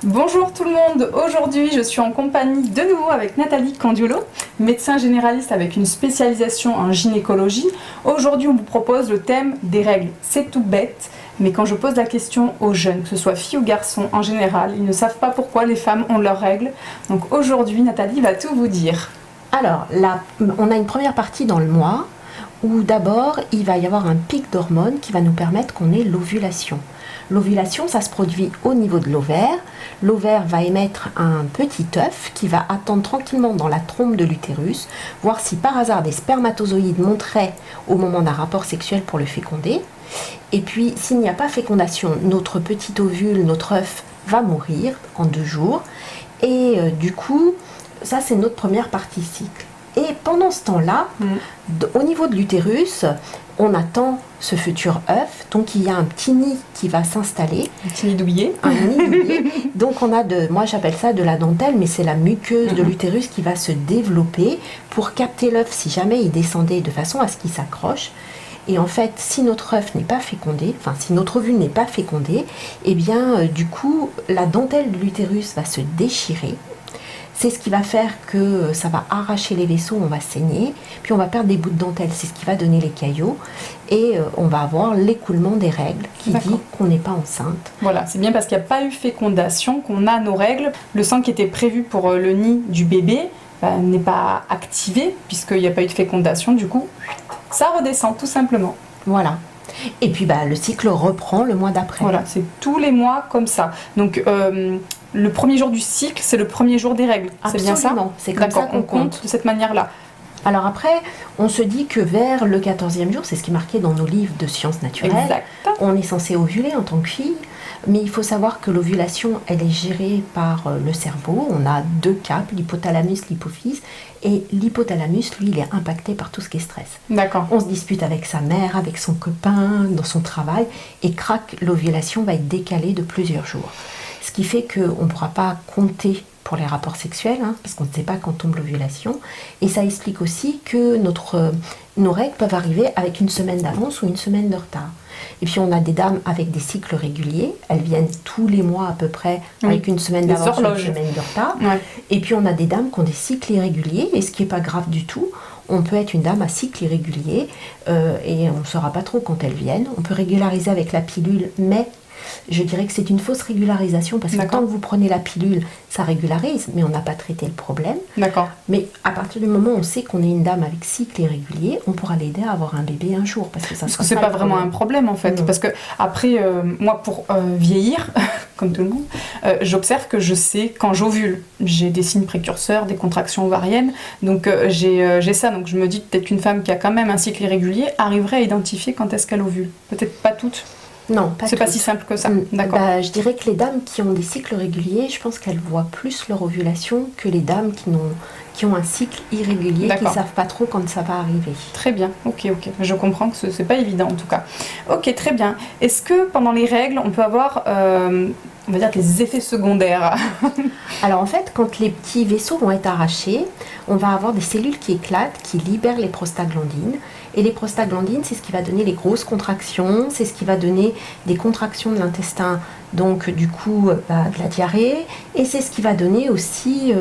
Bonjour tout le monde, aujourd'hui je suis en compagnie de nouveau avec Nathalie Candiolo, médecin généraliste avec une spécialisation en gynécologie. Aujourd'hui on vous propose le thème des règles. C'est tout bête, mais quand je pose la question aux jeunes, que ce soit filles ou garçons en général, ils ne savent pas pourquoi les femmes ont leurs règles. Donc aujourd'hui Nathalie va tout vous dire. Alors là, on a une première partie dans le mois où d'abord il va y avoir un pic d'hormones qui va nous permettre qu'on ait l'ovulation. L'ovulation, ça se produit au niveau de l'ovaire. L'ovaire va émettre un petit œuf qui va attendre tranquillement dans la trompe de l'utérus, voir si par hasard des spermatozoïdes monteraient au moment d'un rapport sexuel pour le féconder. Et puis, s'il n'y a pas fécondation, notre petit ovule, notre œuf, va mourir en 2 jours. Et du coup, ça c'est notre première partie cycle. Et pendant ce temps-là, au niveau de l'utérus, on attend ce futur œuf, donc il y a un petit nid qui va s'installer. Un petit nid douillet. Un nid douillet. Donc on a moi j'appelle ça de la dentelle, mais c'est la muqueuse de l'utérus qui va se développer pour capter l'œuf si jamais il descendait, de façon à ce qu'il s'accroche. Et en fait, si notre œuf n'est pas fécondé, enfin si notre ovule n'est pas fécondé, eh bien du coup la dentelle de l'utérus va se déchirer. C'est ce qui va faire que ça va arracher les vaisseaux, on va saigner, puis on va perdre des bouts de dentelle, c'est ce qui va donner les caillots, et on va avoir l'écoulement des règles, qui dit qu'on n'est pas enceinte. Voilà, c'est bien parce qu'il n'y a pas eu fécondation qu'on a nos règles. Le sang qui était prévu pour le nid du bébé n'est pas activé, puisqu'il n'y a pas eu de fécondation, du coup, ça redescend tout simplement. Voilà. Et puis le cycle reprend le mois d'après. Voilà, c'est tous les mois comme ça. Donc le premier jour du cycle, c'est le premier jour des règles. C'est bien ça ? C'est comme ça qu'on compte de cette manière-là. Alors après, on se dit que vers le 14e jour, c'est ce qui est marqué dans nos livres de sciences naturelles, exact. On est censé ovuler en tant que fille, mais il faut savoir que l'ovulation, elle est gérée par le cerveau. On a 2 capes, l'hypothalamus, l'hypophyse, et l'hypothalamus, lui, il est impacté par tout ce qui est stress. D'accord. On se dispute avec sa mère, avec son copain, dans son travail, et crac, l'ovulation va être décalée de plusieurs jours. Ce qui fait qu'on ne pourra pas compter pour les rapports sexuels, parce qu'on ne sait pas quand tombe l'ovulation. Et ça explique aussi que nos règles peuvent arriver avec une semaine d'avance ou une semaine de retard. Et puis on a des dames avec des cycles réguliers, elles viennent tous les mois à peu près avec une semaine d'avance ou une semaine de retard. Ouais. Et puis on a des dames qui ont des cycles irréguliers, et ce qui n'est pas grave du tout. On peut être une dame à cycle irrégulier et on ne saura pas trop quand elles viennent. On peut régulariser avec la pilule, mais je dirais que c'est une fausse régularisation parce que tant que vous prenez la pilule, ça régularise, mais on n'a pas traité le problème. D'accord. Mais à partir du moment où on sait qu'on est une dame avec cycle irrégulier, on pourra l'aider à avoir un bébé un jour. Parce que c'est pas vraiment un problème en fait. Non. Parce que après, moi pour vieillir, comme tout le monde, j'observe que je sais quand j'ovule. J'ai des signes précurseurs, des contractions ovariennes, donc j'ai ça. Donc je me dis peut-être qu'une femme qui a quand même un cycle irrégulier arriverait à identifier quand est-ce qu'elle ovule. Peut-être pas toutes. Non, pas c'est pas si simple que ça. D'accord. Je dirais que les dames qui ont des cycles réguliers, je pense qu'elles voient plus leur ovulation que les dames qui ont un cycle irrégulier, qui ne savent pas trop quand ça va arriver. Très bien, ok. Je comprends que c'est pas évident en tout cas. Ok, très bien. Est-ce que pendant les règles, on peut avoir, on va dire, des effets secondaires? Alors en fait, quand les petits vaisseaux vont être arrachés, on va avoir des cellules qui éclatent, qui libèrent les prostaglandines. Et les prostaglandines, c'est ce qui va donner les grosses contractions, c'est ce qui va donner des contractions de l'intestin, donc du coup de la diarrhée, et c'est ce qui va donner aussi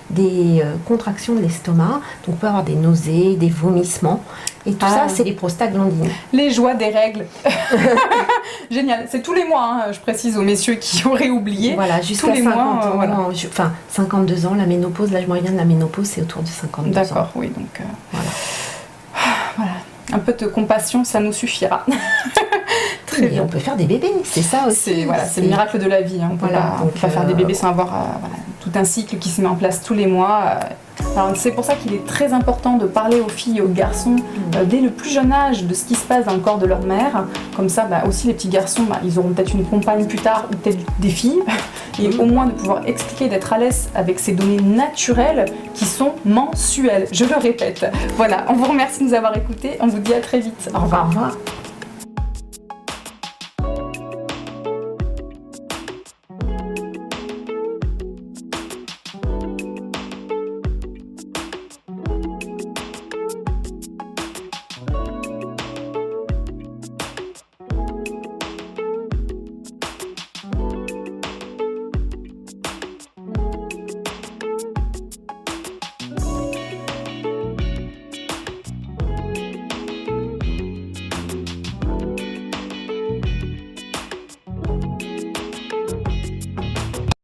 des contractions de l'estomac. Donc on peut avoir des nausées, des vomissements, et tout ça, c'est les prostaglandines. Les joies des règles. Génial, c'est tous les mois, je précise aux messieurs qui auraient oublié. Voilà, jusqu'à 50 ans, enfin 52 ans, la ménopause, l'âge moyen de la ménopause, c'est autour de 52 ans. D'accord, oui, donc voilà. Un peu de compassion, ça nous suffira. Très bien. On peut faire des bébés, c'est ça aussi. C'est le miracle de la vie. On peut pas faire des bébés sans avoir tout un cycle qui se met en place tous les mois. Alors c'est pour ça qu'il est très important de parler aux filles et aux garçons dès le plus jeune âge de ce qui se passe dans le corps de leur mère. Comme ça, aussi les petits garçons, ils auront peut-être une compagne plus tard ou peut-être des filles. Et au moins de pouvoir expliquer, d'être à l'aise avec ces données naturelles qui sont mensuelles. Je le répète. Voilà, on vous remercie de nous avoir écoutés. On vous dit à très vite. Au revoir. Au revoir.